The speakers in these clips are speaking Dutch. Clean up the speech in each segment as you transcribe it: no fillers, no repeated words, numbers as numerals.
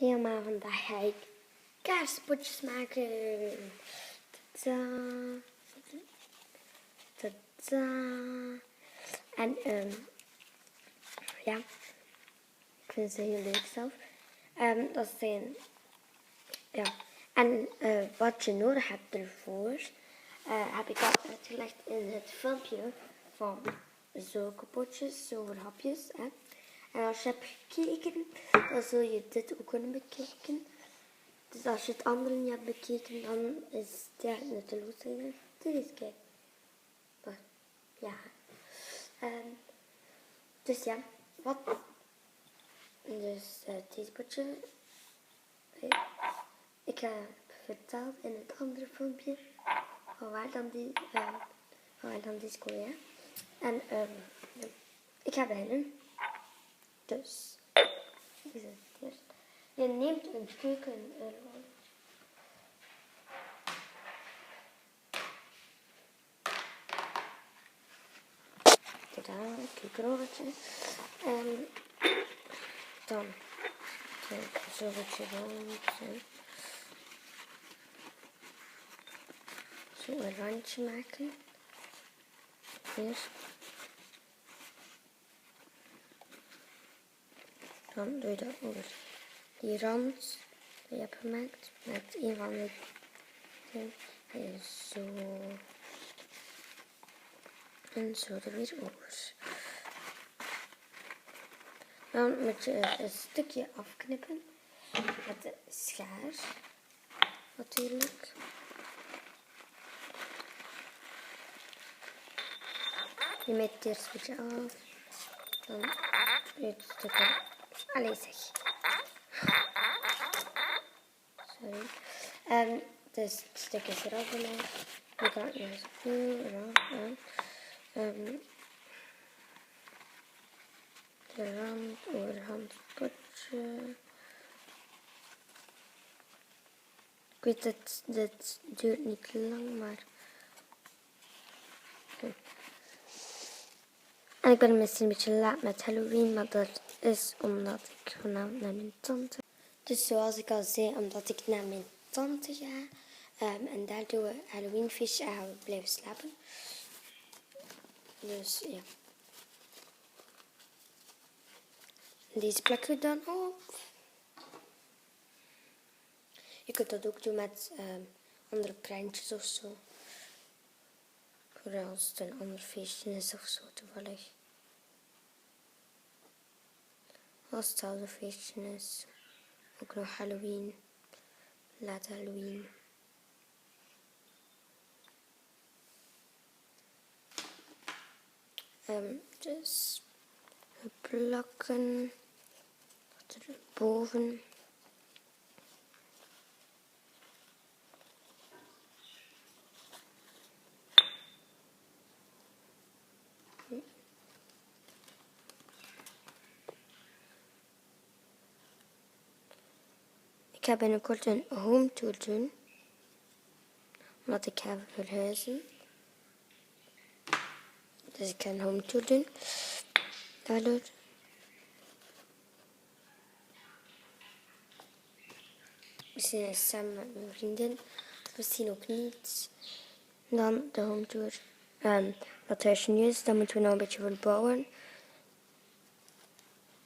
Ja, maar vandaag ga ik kaarsenpotjes maken. Tadaa. Tadaa. En ja, ik vind ze heel leuk zelf. Dat zijn, ja. En wat je nodig hebt ervoor, heb ik al uitgelegd in het filmpje van zulke potjes, over hapjes. Hè. En als je hebt gekeken, dan zul je dit ook kunnen bekijken. Dus als je het andere niet hebt bekeken, dan is het ja, nutteloos eigenlijk. Dit is kijk. Maar, ja. Dus ja, wat? Dus deze potje. Ik heb verteld in het andere filmpje van waar dan die school, ja. En ik ga beginnen. Dus, dit is het eerst. Je neemt een keukenrol. Tadaa, een keukenrolletje. En dan een zo'n rond. Zo een randje maken. Hier. Dan doe je dat over die rand die je hebt gemaakt. Met een van de dingen. En zo. En zo er weer over. Dan moet je een stukje afknippen. Met de schaar. Natuurlijk. Je meet het eerst een beetje af. Dan het stukje. Allee zeg. Sorry. Dus het stukje is eraf bij mij. Dan kan ik nog eens de rand overhand potje. Ik weet dat dit duurt niet lang, maar... En ik ben misschien een beetje laat met Halloween, maar dat is omdat ik vanavond naar mijn tante... Dus zoals ik al zei, omdat ik naar mijn tante ga. En daar doen we Halloween feestje en gaan we blijven slapen. Dus ja. Deze plakken we dan op. Je kunt dat ook doen met andere prentjes of zo. Vooral als het een ander feestje is of zo toevallig. Als het hetzelfde feestje is. Ook nog Halloween. Laat Halloween. Dus we plakken erboven. Ik ga binnenkort een home tour doen. Omdat ik ga verhuizen. Dus ik ga een home tour doen. Daardoor. Misschien samen met mijn vriendin. Misschien ook niet. Dan de home tour. Wat huisje nu is, dan moeten we nog een beetje verbouwen.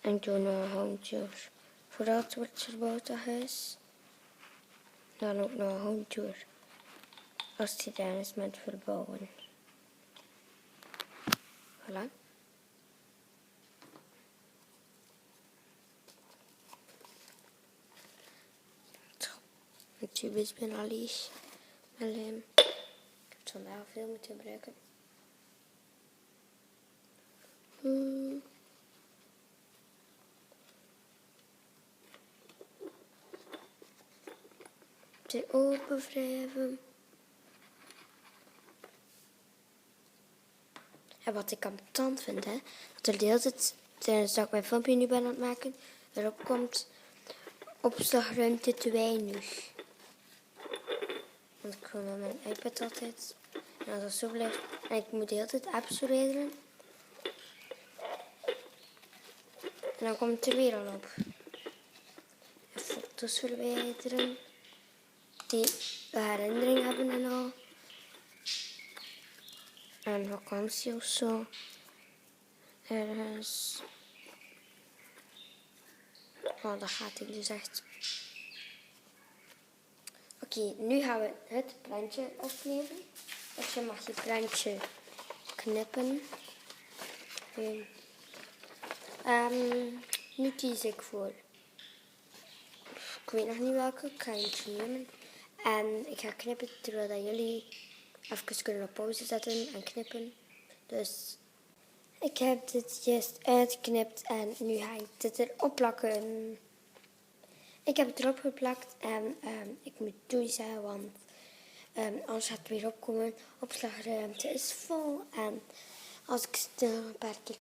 En ik doe nog een home tour. Voordat het wordt verbouwd, dat huis. Dan ook nog een home tour. Als het gedaan is met verbouwen. Voilà. Het tube is bijna leeg. Met lijm. Ik heb het vandaag al veel moeten gebruiken. Ze open wrijven. En wat ik ambetant vind, hè, dat er de hele tijd, tijdens dat ik mijn filmpje nu ben aan het maken, erop komt opslagruimte te weinig. Want ik gewoon met mijn iPad altijd. En als dat zo blijft, en ik moet de hele tijd apps verwijderen. En dan komt het er weer al op. Even foto's verwijderen die de herinnering hebben en al. Een vakantie of zo. Ergens. Oh, dat gaat ik dus echt. Oké, nu gaan we het prentje opnemen. Dus je mag je prentje knippen. Nu kies ik voor. Ik weet nog niet welke. Ik ga eentje nemen. En ik ga knippen terwijl dat jullie even kunnen op pauze zetten en knippen. Dus ik heb dit juist uitgeknipt en nu ga ik dit erop plakken. Ik heb het erop geplakt en ik moet douchen, want anders gaat het weer opkomen. Opslagruimte is vol en als ik stil een paar keer